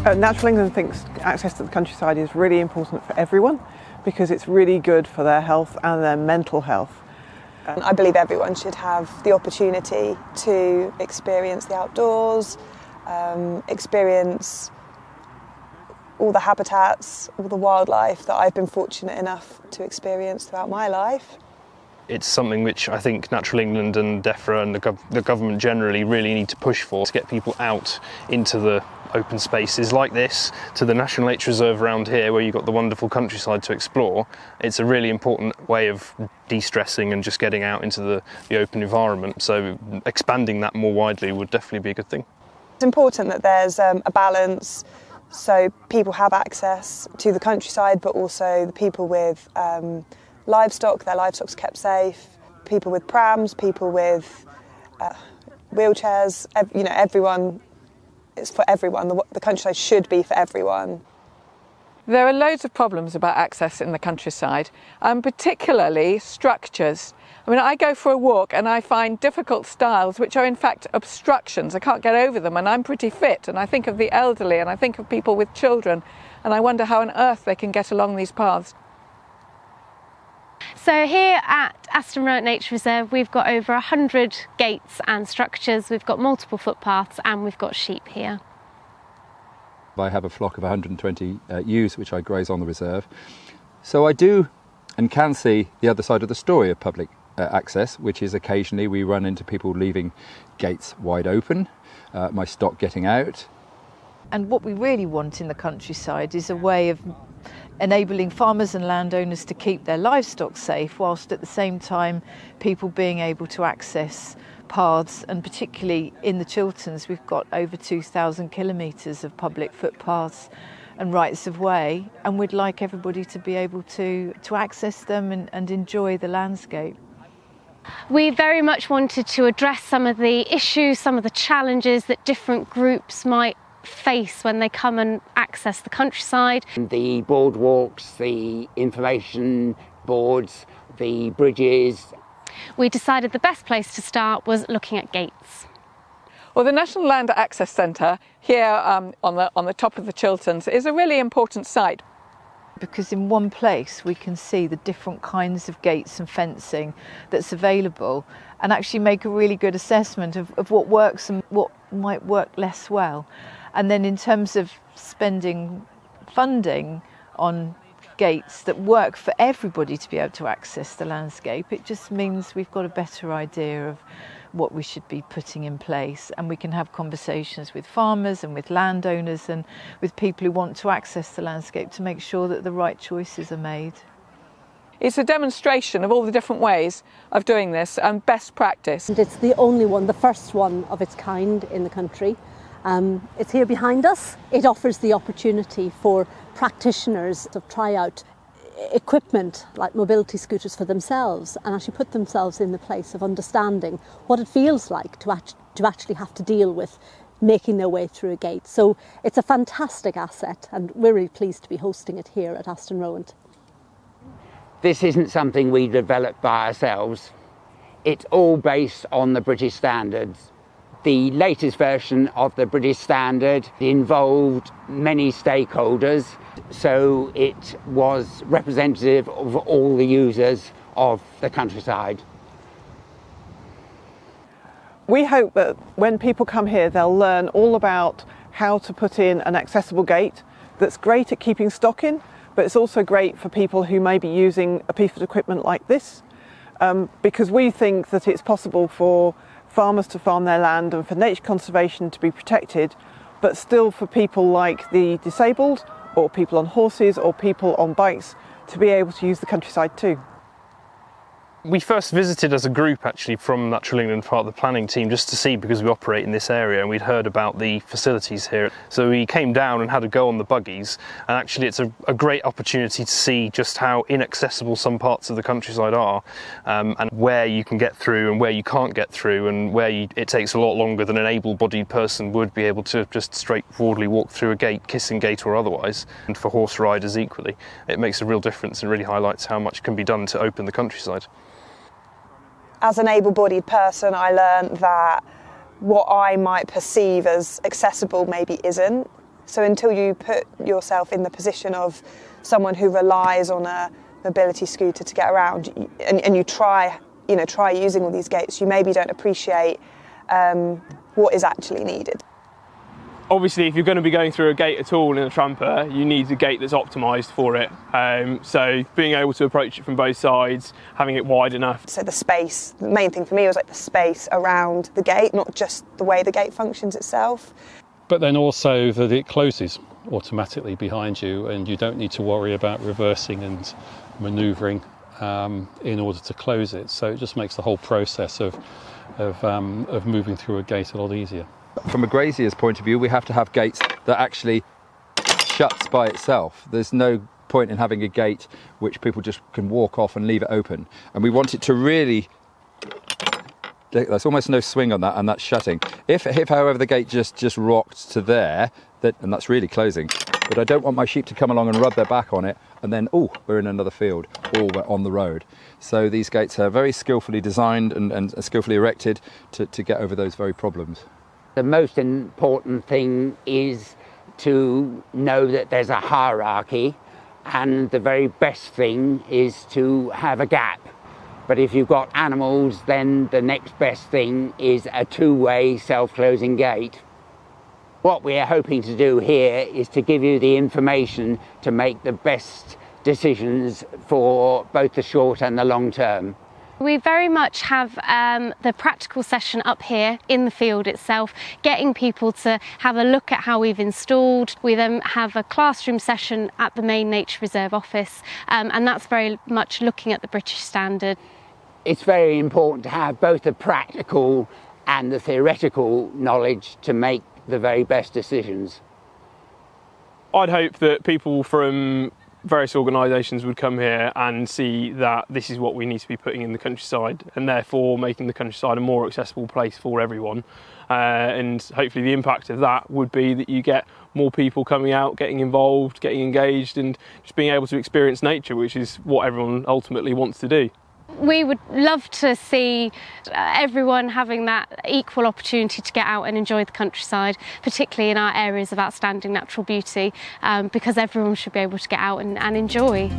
Natural England thinks access to the countryside is really important for everyone because it's really good for their health and their mental health. I believe everyone should have the opportunity to experience the outdoors, experience all the habitats, all the wildlife that I've been fortunate enough to experience throughout my life. It's something which I think Natural England and DEFRA and the government generally really need to push for, to get people out into the open spaces like this, to the National Nature Reserve around here where you've got the wonderful countryside to explore. It's a really important way of de-stressing and just getting out into the open environment, so expanding that more widely would definitely be a good thing. It's important that there's a balance, so people have access to the countryside, but also the people with livestock, their livestock's kept safe, people with prams, people with wheelchairs, everyone. It's for everyone. The countryside should be for everyone. There are loads of problems about access in the countryside, particularly structures. I mean, I go for a walk and I find difficult stiles which are in fact obstructions. I can't get over them, and I'm pretty fit, and I think of the elderly and I think of people with children, and I wonder how on earth they can get along these paths. So here at Aston Rowant Nature Reserve we've got over 100 gates and structures, we've got multiple footpaths, and we've got sheep here. I have a flock of 120 ewes which I graze on the reserve. So I do and can see the other side of the story of public access, which is occasionally we run into people leaving gates wide open, my stock getting out. And what we really want in the countryside is a way of enabling farmers and landowners to keep their livestock safe, whilst at the same time people being able to access paths, and particularly in the Chilterns we've got over 2,000 kilometres of public footpaths and rights of way, and we'd like everybody to be able to access them and enjoy the landscape. We very much wanted to address some of the issues, some of the challenges that different groups might face when they come and access the countryside. The boardwalks, the information boards, the bridges. We decided the best place to start was looking at gates. Well, the National Land Access Centre here on the top of the Chilterns is a really important site. Because in one place we can see the different kinds of gates and fencing that's available, and actually make a really good assessment of what works and what might work less well. And then in terms of spending funding on gates that work for everybody to be able to access the landscape, it just means we've got a better idea of what we should be putting in place, and we can have conversations with farmers and with landowners and with people who want to access the landscape to make sure that the right choices are made. It's a demonstration of all the different ways of doing this and best practice. And it's the only one, the first one of its kind in the country. It's here behind us. It offers the opportunity for practitioners to try out equipment like mobility scooters for themselves and actually put themselves in the place of understanding what it feels like to actually have to deal with making their way through a gate. So it's a fantastic asset, and we're really pleased to be hosting it here at Aston Rowant. This isn't something we developed by ourselves. It's all based on the British standards. The latest version of the British standard involved many stakeholders, so it was representative of all the users of the countryside. We hope that when people come here they'll learn all about how to put in an accessible gate that's great at keeping stock in, but it's also great for people who may be using a piece of equipment like this, because we think that it's possible for farmers to farm their land and for nature conservation to be protected, but still for people like the disabled or people on horses or people on bikes to be able to use the countryside too. We first visited as a group actually from Natural England, part of the planning team, just to see, because we operate in this area and we'd heard about the facilities here. So we came down and had a go on the buggies, and actually it's a great opportunity to see just how inaccessible some parts of the countryside are, and where you can get through and where you can't get through, and where it takes a lot longer than an able-bodied person would be able to just straightforwardly walk through a gate, kissing gate or otherwise. And for horse riders equally, it makes a real difference and really highlights how much can be done to open the countryside. As an able-bodied person, I learned that what I might perceive as accessible maybe isn't. So until you put yourself in the position of someone who relies on a mobility scooter to get around, and you try using all these gates, you maybe don't appreciate what is actually needed. Obviously, if you're going to be going through a gate at all in a tramper, you need a gate that's optimised for it. So being able to approach it from both sides, having it wide enough. So the space, the main thing for me was like the space around the gate, not just the way the gate functions itself. But then also that it closes automatically behind you, and you don't need to worry about reversing and manoeuvring in order to close it. So it just makes the whole process of moving through a gate a lot easier. From a grazier's point of view, we have to have gates that actually shuts by itself. There's no point in having a gate which people just can walk off and leave it open. And we want it to really, there's almost no swing on that, and that's shutting. If however, the gate just rocked to there, and that's really closing. But I don't want my sheep to come along and rub their back on it, and then, oh, we're in another field, or we're on the road. So these gates are very skillfully designed and skillfully erected to get over those very problems. The most important thing is to know that there's a hierarchy, and the very best thing is to have a gap. But if you've got animals, then the next best thing is a two-way self-closing gate. What we're hoping to do here is to give you the information to make the best decisions for both the short and the long term. We very much have the practical session up here in the field itself, getting people to have a look at how we've installed. We then have a classroom session at the main Nature Reserve office, and that's very much looking at the British standard. It's very important to have both the practical and the theoretical knowledge to make the very best decisions. I'd hope that people from various organisations would come here and see that this is what we need to be putting in the countryside, and therefore making the countryside a more accessible place for everyone. And hopefully the impact of that would be that you get more people coming out, getting involved, getting engaged, and just being able to experience nature, which is what everyone ultimately wants to do. We would love to see everyone having that equal opportunity to get out and enjoy the countryside, particularly in our areas of outstanding natural beauty, because everyone should be able to get out and enjoy.